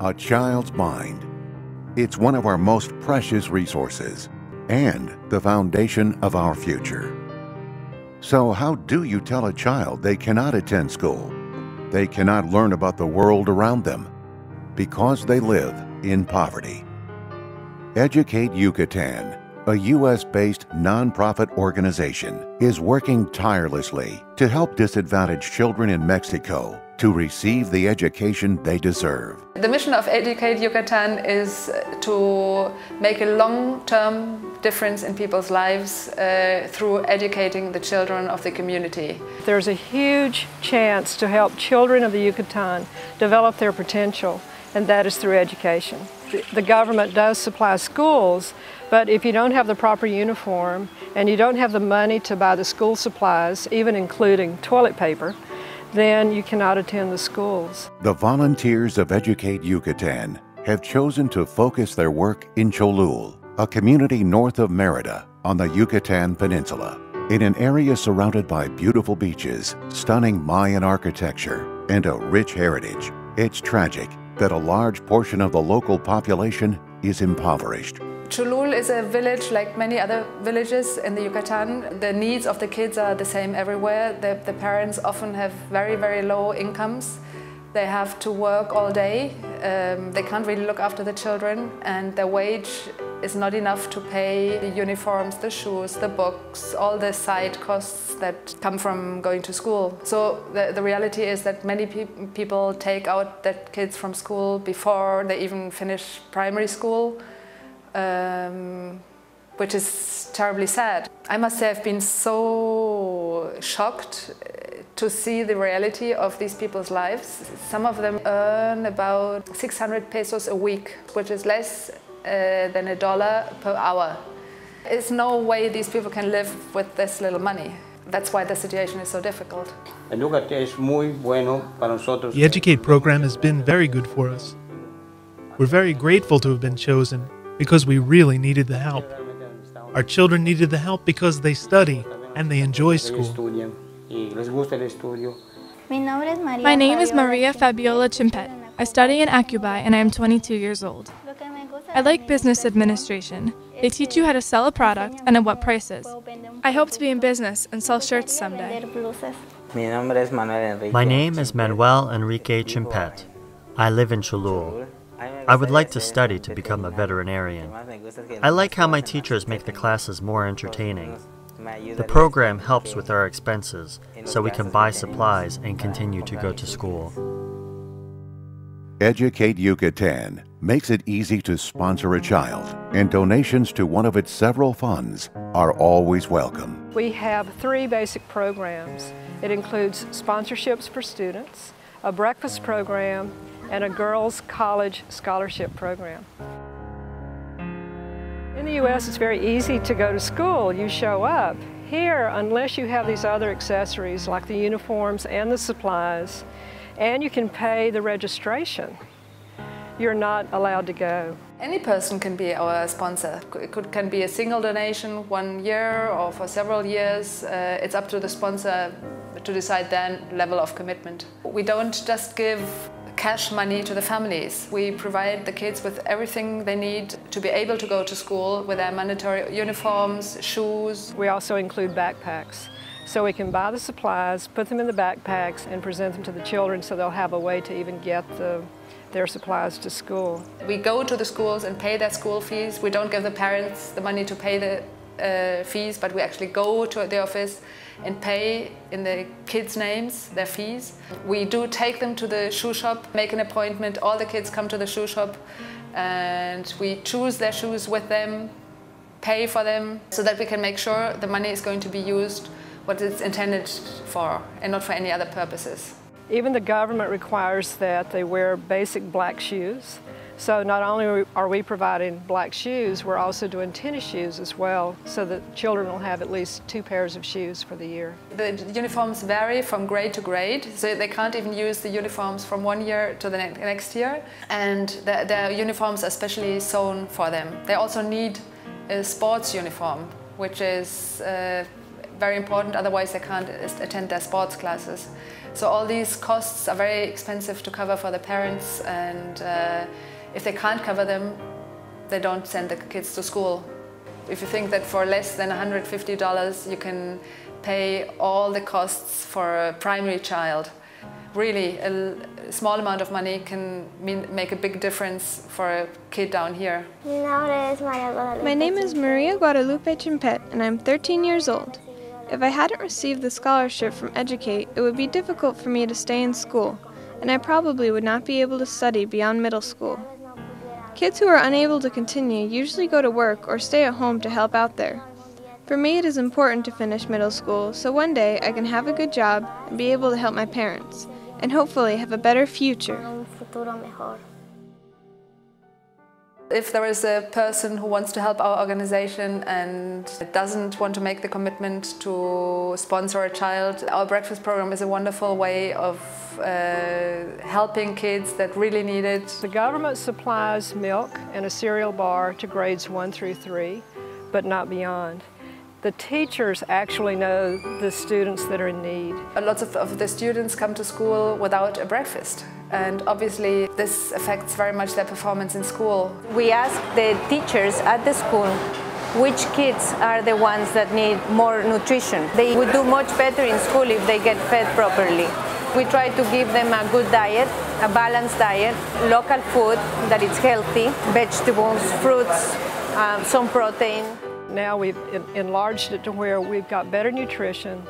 a child's mind. It's one of our most precious resources and the foundation of our future. So how do you tell a child they cannot attend school? They cannot learn about the world around them because they live in poverty. EducaTE Yucatan, a U.S.-based nonprofit organization, is working tirelessly to help disadvantaged children in Mexico to receive the education they deserve. The mission of EducaTE Yucatan is to make a long-term difference in people's lives through educating the children of the community. There's a huge chance to help children of the Yucatan develop their potential, and that is through education. The government does supply schools, but if you don't have the proper uniform and you don't have the money to buy the school supplies, even including toilet paper, then you cannot attend the schools. The volunteers of EducaTE Yucatan have chosen to focus their work in Cholul, a community north of Mérida on the Yucatan Peninsula. In an area surrounded by beautiful beaches, stunning Mayan architecture, and a rich heritage, it's tragic that a large portion of the local population is impoverished. Cholul is a village like many other villages in the Yucatan. The needs of the kids are the same everywhere. The parents often have very, very low incomes. They have to work all day. They can't really look after the children, and their wage is not enough to pay the uniforms, the shoes, the books, all the side costs that come from going to school. So the reality is that many people take out their kids from school before they even finish primary school. Which is terribly sad. I must say I've been so shocked to see the reality of these people's lives. Some of them earn about 600 pesos a week, which is less than $1 per hour. There's no way these people can live with this little money. That's why the situation is so difficult. The EducaTE program has been very good for us. We're very grateful to have been chosen because we really needed the help. Our children needed the help because they study and they enjoy school. My name is Maria Fabiola Chimpet. I study in Acubai and I am 22 years old. I like business administration. They teach you how to sell a product and at what prices. I hope to be in business and sell shirts someday. My name is Manuel Enrique Chimpet. I live in Cholul. I would like to study to become a veterinarian. I like how my teachers make the classes more entertaining. The program helps with our expenses, so we can buy supplies and continue to go to school. EducaTE Yucatan makes it easy to sponsor a child, and donations to one of its several funds are always welcome. We have 3 basic programs. It includes sponsorships for students, a breakfast program, and a girls' college scholarship program. In the U.S., it's very easy to go to school. You show up. Here, unless you have these other accessories like the uniforms and the supplies, and you can pay the registration, you're not allowed to go. Any person can be our sponsor. It can be a single donation 1 year or for several years. It's up to the sponsor to decide their level of commitment. We don't just give cash money to the families. We provide the kids with everything they need to be able to go to school with their mandatory uniforms, shoes. We also include backpacks. So we can buy the supplies, put them in the backpacks, and present them to the children so they'll have a way to even get their supplies to school. We go to the schools and pay their school fees. We don't give the parents the money to pay the fees, but we actually go to the office and pay in the kids' names their fees. We do take them to the shoe shop, make an appointment. All the kids come to the shoe shop and we choose their shoes with them, pay for them, so that we can make sure the money is going to be used what it's intended for and not for any other purposes. Even the government requires that they wear basic black shoes. So not only are we providing black shoes, we're also doing tennis shoes as well, so that children will have at least 2 pairs of shoes for the year. The uniforms vary from grade to grade, so they can't even use the uniforms from 1 year to the next year. And their uniforms are specially sewn for them. They also need a sports uniform, which is very important, otherwise they can't attend their sports classes. So all these costs are very expensive to cover for the parents, and if they can't cover them, they don't send the kids to school. If you think that for less than $150 you can pay all the costs for a primary child, really a small amount of money can make a big difference for a kid down here. My name is Maria Guadalupe Chimpet, and I'm 13 years old. If I hadn't received the scholarship from EducaTE, it would be difficult for me to stay in school, and I probably would not be able to study beyond middle school. Kids who are unable to continue usually go to work or stay at home to help out there. For me, it is important to finish middle school so one day I can have a good job and be able to help my parents, and hopefully have a better future. If there is a person who wants to help our organization and doesn't want to make the commitment to sponsor a child, our breakfast program is a wonderful way of helping kids that really need it. The government supplies milk and a cereal bar to grades 1 through 3, but not beyond. The teachers actually know the students that are in need. Lots of the students come to school without a breakfast, and obviously this affects very much their performance in school. We ask the teachers at the school which kids are the ones that need more nutrition. They would do much better in school if they get fed properly. We try to give them a good diet, a balanced diet, local food that is healthy, vegetables, fruits, some protein. Now we've enlarged it to where we've got better nutrition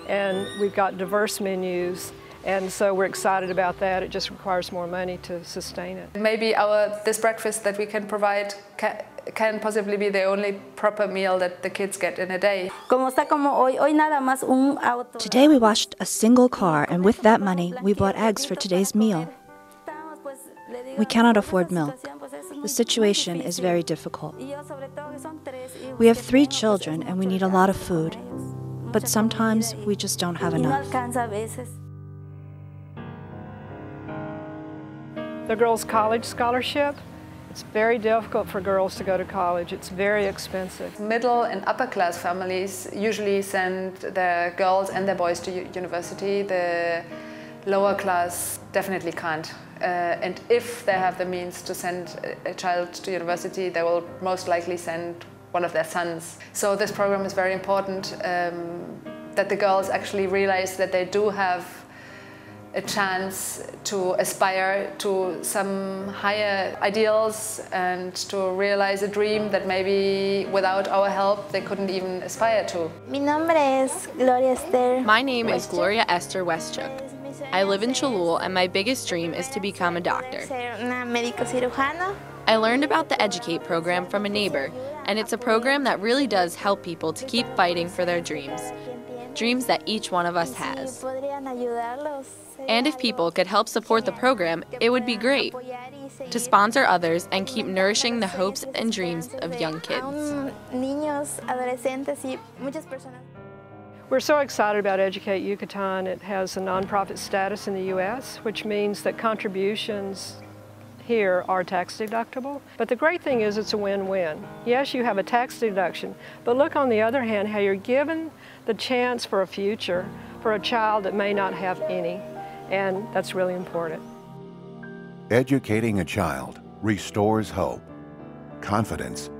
and we've got diverse menus, and so we're excited about that. It just requires more money to sustain it. Maybe this breakfast that we can provide can possibly be the only proper meal that the kids get in a day. Today we washed a single car, and with that money we bought eggs for today's meal. We cannot afford milk. The situation is very difficult. We have 3 children and we need a lot of food, but sometimes we just don't have enough. The Girls' College Scholarship, it's very difficult for girls to go to college. It's very expensive. Middle and upper class families usually send their girls and their boys to university. The lower class definitely can't. And if they have the means to send a child to university, they will most likely send one of their sons. So this program is very important, that the girls actually realize that they do have a chance to aspire to some higher ideals and to realize a dream that maybe without our help they couldn't even aspire to. My name is Gloria Esther Westchuk. I live in Cholul, and my biggest dream is to become a doctor. I learned about the EducaTE program from a neighbor, and it's a program that really does help people to keep fighting for their dreams that each one of us has. And if people could help support the program, it would be great to sponsor others and keep nourishing the hopes and dreams of young kids. We're so excited about EducaTE Yucatán. It has a nonprofit status in the U.S., which means that contributions here are tax deductible. But the great thing is it's a win-win. Yes, you have a tax deduction, but look on the other hand how you're given the chance for a future for a child that may not have any, and that's really important. Educating a child restores hope, confidence,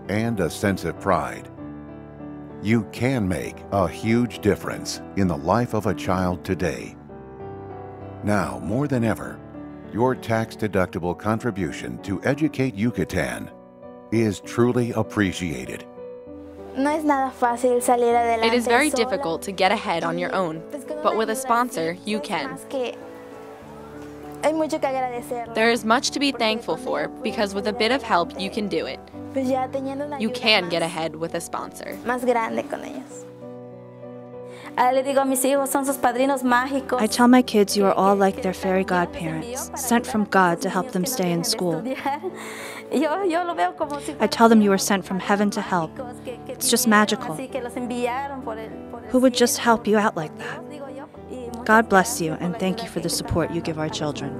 and a sense of pride. You can make a huge difference in the life of a child today. Now, more than ever, your tax-deductible contribution to EducaTE Yucatán is truly appreciated. It is very difficult to get ahead on your own, but with a sponsor, you can. There is much to be thankful for, because with a bit of help, you can do it. You can get ahead with a sponsor. I tell my kids you are all like their fairy godparents, sent from God to help them stay in school. I tell them you were sent from heaven to help. It's just magical. Who would just help you out like that? God bless you, and thank you for the support you give our children.